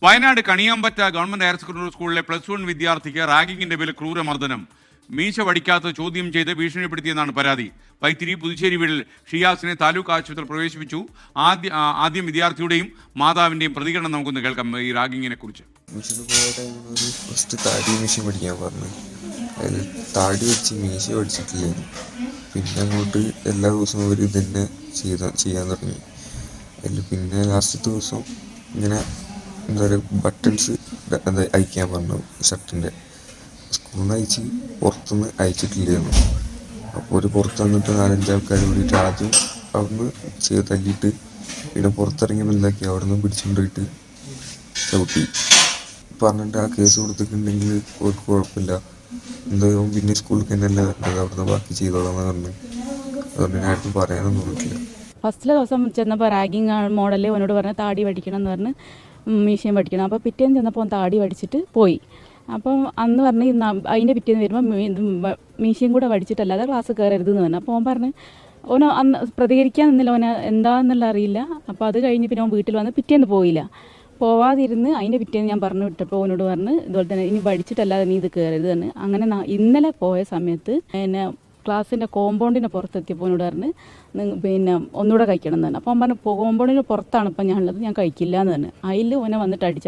Wayanad Kaniyambetta government higher secondary സ്കൂളിലെ +1 വിദ്യാർത്ഥിക്ക് റാഗിങ്ങിന്റെ പേരിൽ ക്രൂരമർദ്ദനം. മീശ വടിക്കാത്ത ചോദ്യം ചെയ്ത് ഭീഷണിപ്പെടുത്തിയെന്നാണ് പരാതി. വൈത്തിരി പുതുശ്ശേരി വീട്ടിൽ ഷിയാസിനെ താലൂക്ക് ആശുപത്രിയിൽ പ്രവേശിപ്പിച്ചു. ആദ്യം വിദ്യാർത്ഥിയുടെയും മാതാവിന്റെയും പ്രതികരണം നമുക്കൊന്ന് കേൾക്കാം ഈ റാഗിങ്ങിനെ കുറിച്ച്. ഫസ്റ്റ് താടി മീശ പഠിക്കാൻ പറഞ്ഞു. അതിൽ താടി വെച്ച് മീശ പഠിച്ചിട്ടില്ലായിരുന്നു. പിന്നെ അങ്ങോട്ട് എല്ലാ ദിവസവും അവർ ഇതന്നെ ചെയ്യാൻ തുടങ്ങി. അതിൽ പിന്നെ ലാസ്റ്റത്തെ ദിവസം ഇങ്ങനെ എന്താ പറയുക, ബട്ടൺസ് അയക്കാൻ പറഞ്ഞു ഷർട്ടിൻ്റെ. സ്കൂളിൽ നിന്ന് അയച്ച് പുറത്തുനിന്ന് അയച്ചിട്ടില്ലായിരുന്നു. അപ്പോൾ ഒരു പുറത്ത് വന്നിട്ട് 4-5 ആൾക്കാർ കൂടിയിട്ട് ആദ്യം അവിടുന്ന് തല്ലിയിട്ട് പിന്നെ പുറത്തിറങ്ങിയപ്പോൾ എന്താക്കി അവിടെ നിന്ന് പിടിച്ചുകൊണ്ടിട്ട് ചവിട്ടി പറഞ്ഞിട്ട് ആ കേസ് കൊടുത്തിട്ടുണ്ടെങ്കിൽ ഒരു കുഴപ്പമില്ല, എന്തായാലും പിന്നെ സ്കൂളിൽ തന്നെയല്ലേ വരേണ്ടത്, അവിടുന്ന് ബാക്കി ചെയ്തോളാന്ന് പറഞ്ഞു. അതുകൊണ്ട് ഞാൻ ആർക്കും പറയാനൊന്നും തോന്നിയിട്ടില്ല. ഫസ്റ്റിലെ ദിവസം ചെന്നപ്പോൾ റാഗിങ് മോഡൽ അവനോട് പറഞ്ഞ് താടി പഠിക്കണം എന്ന് പറഞ്ഞ് മീശയും പഠിക്കണം. അപ്പോൾ പിറ്റേന്ന് ചെന്നപ്പോൾ താടി പഠിച്ചിട്ട് പോയി. അപ്പം അന്ന് പറഞ്ഞ് അതിൻ്റെ പിറ്റേന്ന് വരുമ്പോൾ മീശയും കൂടെ പഠിച്ചിട്ടല്ലാതെ ക്ലാസ് കയറരുതെന്ന് പറഞ്ഞു. അപ്പോൾ അവൻ പറഞ്ഞ് ഓനോ അന്ന് പ്രതികരിക്കാൻ നിന്നില്ല, ഓന് എന്താണെന്നുള്ള അറിയില്ല. അപ്പോൾ അത് കഴിഞ്ഞ് പിന്നെ അവൻ വീട്ടിൽ വന്ന് പിറ്റേന്ന് പോയില്ല. പോവാതിരുന്ന് അതിൻ്റെ പിറ്റേന്ന് ഞാൻ പറഞ്ഞു വിട്ടപ്പോൾ അവനോട് പറഞ്ഞ് ഇതുപോലെ തന്നെ ഇനി പഠിച്ചിട്ടല്ലാതെ നീ ഇത് കയറരുത് എന്ന്. അങ്ങനെ ഇന്നലെ പോയ സമയത്ത് എന്നെ ക്ലാസ്സിൻ്റെ കോമ്പൗണ്ടിൻ്റെ പുറത്തെത്തിയപ്പോൾ എന്നോട് പറഞ്ഞ് പിന്നെ ഒന്നുകൂടെ കഴിക്കണം എന്ന് പറഞ്ഞു. അപ്പോൾ അവൻ പറഞ്ഞു കോമ്പൗണ്ടിന് പുറത്താണ് ഇപ്പം ഞാനുള്ളത്, ഞാൻ കഴിക്കില്ല എന്ന് പറഞ്ഞു. അതിൽ ഓനെ വന്നിട്ട് അടിച്ചു.